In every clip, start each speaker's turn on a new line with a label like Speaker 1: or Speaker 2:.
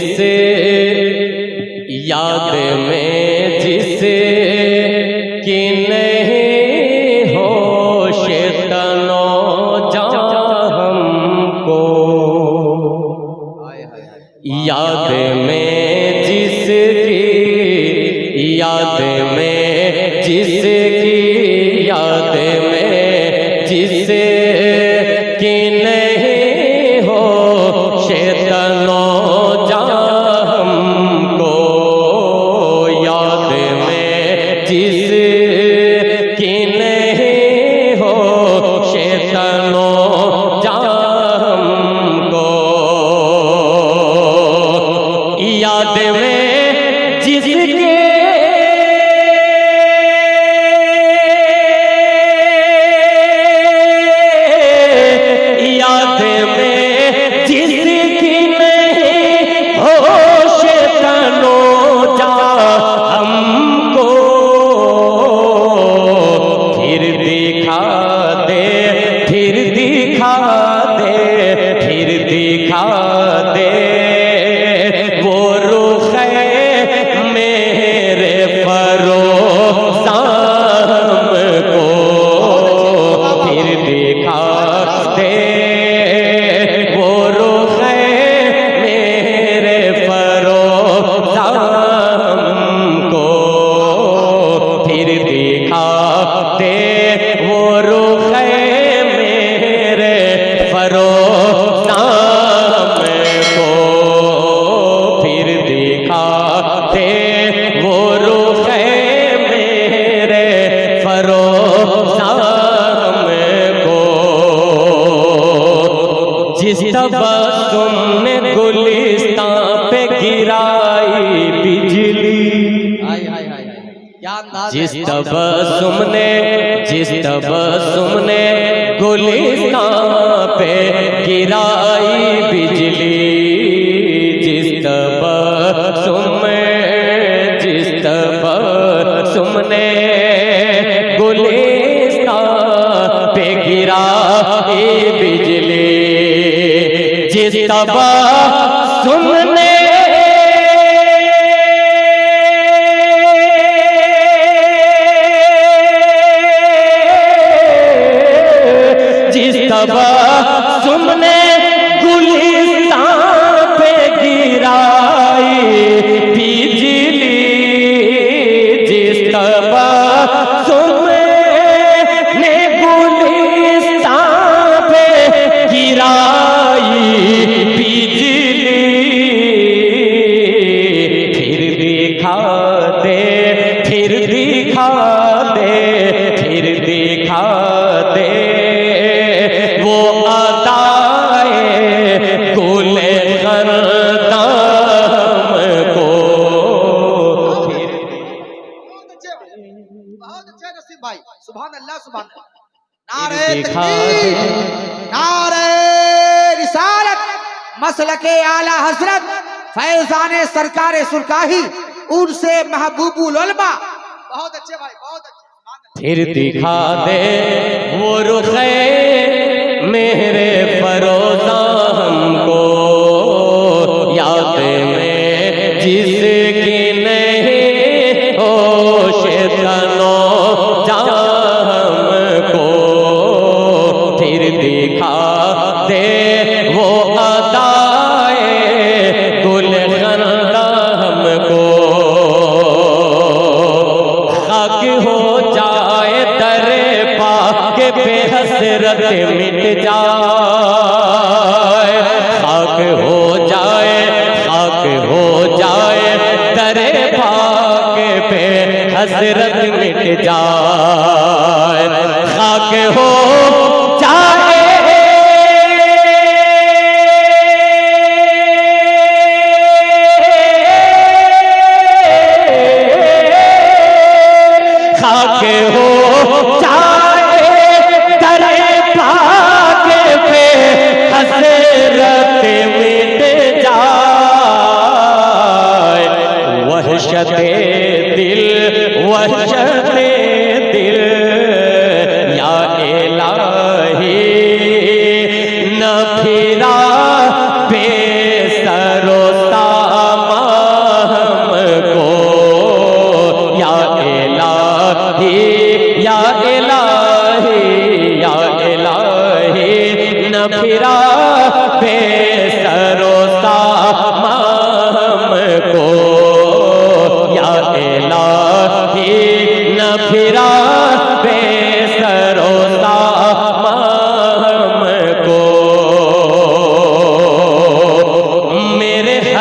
Speaker 1: जिसे याद में जिसे कि नहीं होश तनो जा हमको, याद में जिसकी याद में जिसकी याद में जिसे कि नहीं हो शैतानो जा हमको, याद में जिसकी नहीं हो शैतानो जा हमको, याद में जिसके याद में जिसकी नहीं होश तनो जा हमको, फिर दिखा दे फिर दिखा दे फिर दिखा दे वो रुख मेरे फरोज़ा हमको, फिर दिखा दे वो रुख मेरे फरोज़ा हमको, फिर दिखा दे वो रुख मेरे फरोज़ा हमको, फिर दिखा दे वो रुख मेरे फरोज़ा हमको, जिस तबस्सुम ने गुलिस्तान पे गिराई बिजली, जिस तबस्सुम ने गुलिस्तान पे गिराई बिजली, जिस तबस्सुम ने गुलिस्तान पे गिराई बिजली, जिस तबस्सुम ने जिस तबस्सुम ने गुलिस्तान पे गिराई बिजली, जिस तबस्सुम ने गुलिस्तान पे गिराई बिजली, फिर दिखा दे फिर दिखा दे फिर दिखा दे वो अदाए कुले खरदाम को,
Speaker 2: बहुत अच्छे नसीब भाई, सुभान अल्लाह सुभान अल्लाह। नारे
Speaker 1: दिखा
Speaker 2: तकबीर, नारे रिसालत, मसलके आला हजरत फैजाने सरकारे सुरकाही उनसे महबूबुल उलमा। बहुत अच्छे भाई, बहुत अच्छे।
Speaker 1: फिर दिखा दे वो रुख मेरे फरोज़ा हमको, याद में जिसकी नहीं होश तनो जा हमको, फिर दिखा दे वो अदाए गुल खंदा हमको, खाक हो जाए दरे पाक पे हसरत मिट जाए,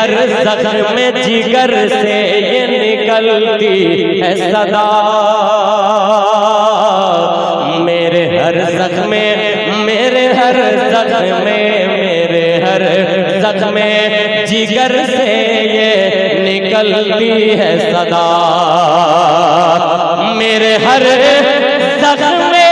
Speaker 1: हर जख्म में जिगर से ये निकलती है सदा, मेरे हर जख्म में, मेरे हर जख्म में, मेरे हर जख्म में जिगर से ये निकलती है सदा, मेरे हर जख्म में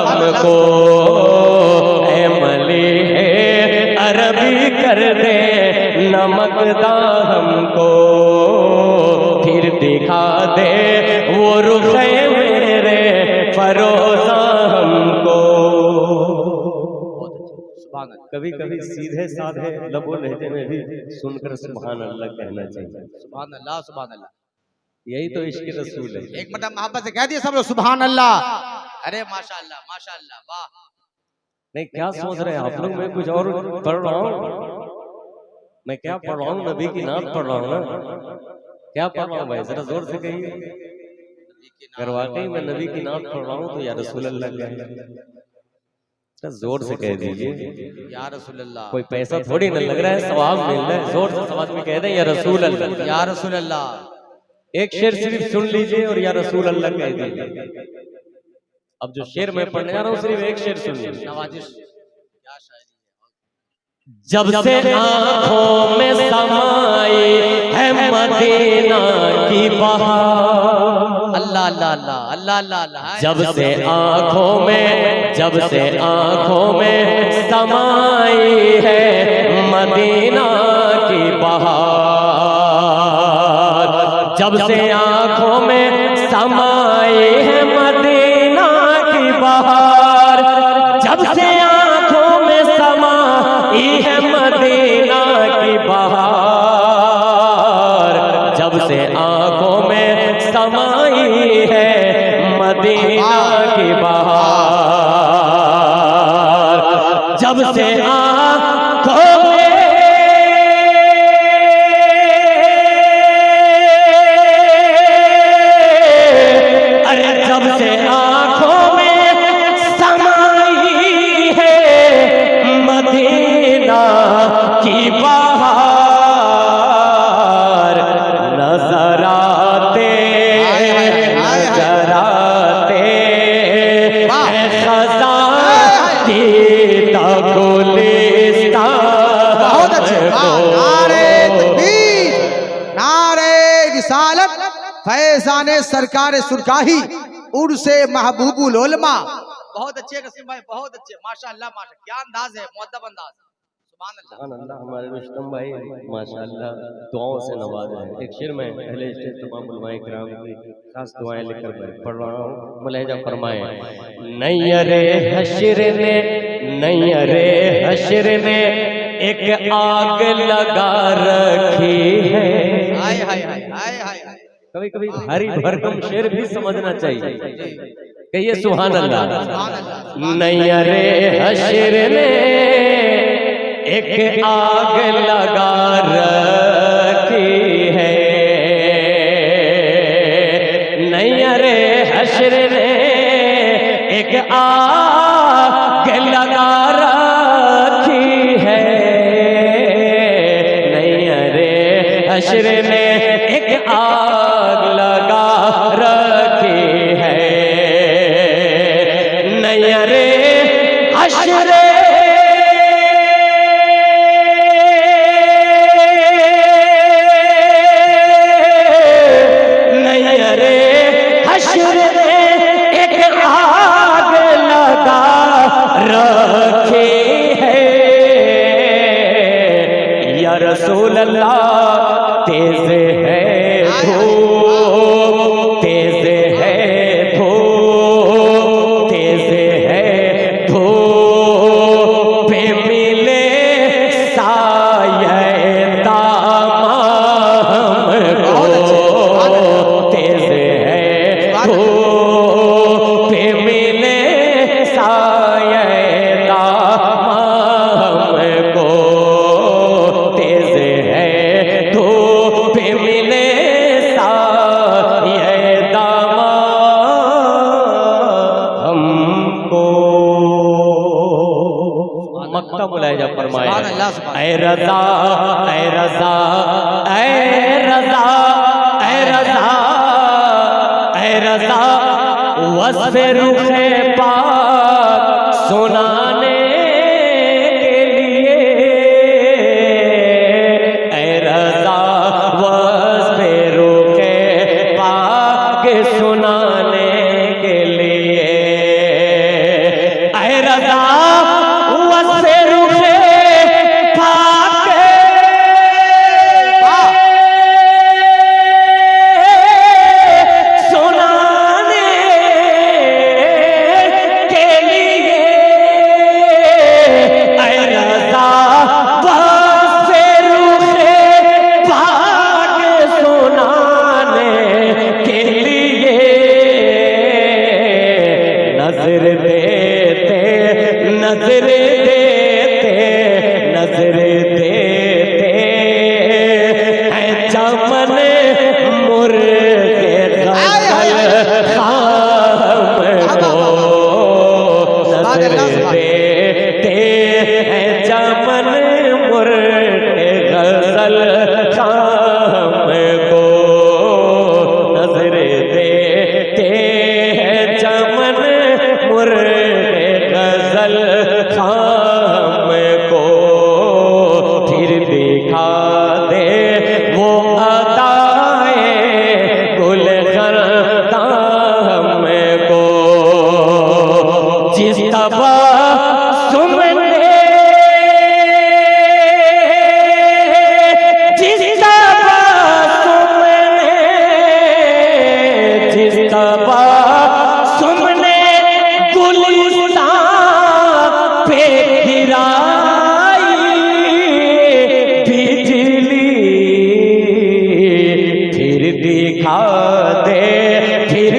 Speaker 1: हमको मली है अरबी कर दे नमकदा हमको, फिर दिखा दे वो रुखे मेरे फरोजा हमको। कभी कभी सीधे साधे लबो लहजे में भी सुनकर सुभान अल्लाह कहना चाहिए।
Speaker 2: सुभान अल्लाह, सुभान अल्लाह,
Speaker 1: यही तो इश्क रसूल है।
Speaker 2: एक मतलब मोहब्बत से कह दिए सब लोग सुभान अल्लाह। अरे माशाअल्लाह, माशाअल्लाह, वाह।
Speaker 1: नहीं क्या सोच रहे हैं आप लोग, मैं कुछ और पढ़ रहा हूँ, मैं क्या पढ़ रहा हूँ, नबी की नात पढ़ रहा हूँ ना। क्या पढ़ रहा हूँ भाई, जरा जोर से कहिए। अगर वाकई मैं नबी की नात पढ़ रहा हूँ तो या रसूल अल्लाह का जोर से कह दीजिए
Speaker 2: या रसूल अल्लाह।
Speaker 1: कोई पैसा थोड़ी ना लग रहा है, सवाब मिल रहा है। जोर से समाज में कह दें या रसूल अल्लाह,
Speaker 2: या रसूल अल्लाह।
Speaker 1: एक शेर सिर्फ सुन लीजिए और या रसूल अल्लाह कह दीजिए। अब जो शेर मैं पढ़ने जा रहा हूँ सिर्फ एक शेर सुन लीजिए।
Speaker 2: नवाजिश क्या शायरी है।
Speaker 1: जब से आंखों में समाई है मदीना की बहार,
Speaker 2: अल्लाह अल्लाह अल्लाह अल्लाह अल्लाह अल्लाह।
Speaker 1: जब से आंखों में, जब से आंखों में समाई है मदीना की बहार, जब से आंखों में समाई है मदीना की बहार, जब से आंखों में समाई है मदीना की बहार, जब से आंखों में समाई है मदीना की बहार, जब से आंखों में, अरे जब से आंखों में समाई है मदीना की बहार, नजर आते नजर आते खज़ा की गुलिस्तान।
Speaker 2: बहुत अच्छे, नारे तकबीर, नारे रिसालत, फैज़ाने सरकार सुरकाही, उर्से महबूबुल उलमा। बहुत अच्छे कसीम भाई, बहुत अच्छे, माशाअल्लाह माशाअल्लाह, क्या अंदाज है, मुअद्दब अंदाज। सुभान अल्लाह,
Speaker 1: सुभान अल्लाह। हमारे रुस्तम भाई माशाअल्लाह दुआओं से नवाजा है। एक शेर में पहले स्टेज तमाम उलमाए किराम की खास दुआएं लिखकर पढ़ रहा हूँ। मुलाहिजा फरमाए। नैयरे हश्र ने, नैयरे हश्र ने एक आग लगा रखी है।
Speaker 2: हाय हाय हाय हाय हाय।
Speaker 1: कभी कभी हरी भरकम शेर भी समझना चाहिए। कहिए सुभान अल्लाह। नैयरे हश्र ने एक आग लगा रखी है, नैयरे हश्र ने एक आग लगा रखी है, नैयरे हश्र ने एक आग लगा रखी है, नैयरे हश्र रखे है या रसूल अल्लाह। तेज है धूप, तेज है धूप, तेज है धूप पे मिले साये दामन को। तेज है धूप पे मिले साये दामन को। तेज है धूप पे मिले साये दामन हमको। मक्का मुलायजा फरमाया
Speaker 2: सुभान अल्लाह, सुभान
Speaker 1: ऐ रज़ा, ऐ रज़ा, ऐ रज़ा, ऐ रज़ा, ऐ रज़ा, वस्फ़े रुख़े पाक सुनाने के लिए। ऐ रज़ा, वस्फ़े रुख़े पाक सुनाने के लिए। ऐ रज़ा, वस्फ़े रुख़े पाक सुनाने के लिए। ऐ रज़ा, वस्फ़े रुख़े पाक सुनाने के लिए। नज़र देते, नज़र देते, नज़र देते हैं चमन मुर्गे गज़ल खाम को। नज़र देते हैं चमन मुर्गे गज़ल खाम को। नज़र देते हैं चमन मुर्गे गज़ल खाम को। फिर दिखा दे वो अदाए गुलशन दाम को। जिस तबस्सुम ने, जिस तबस्सुम ने, जिस तबस्सुम ने गुलिस्तान पे गिराई बिजली। फिर दिखा दे, फिर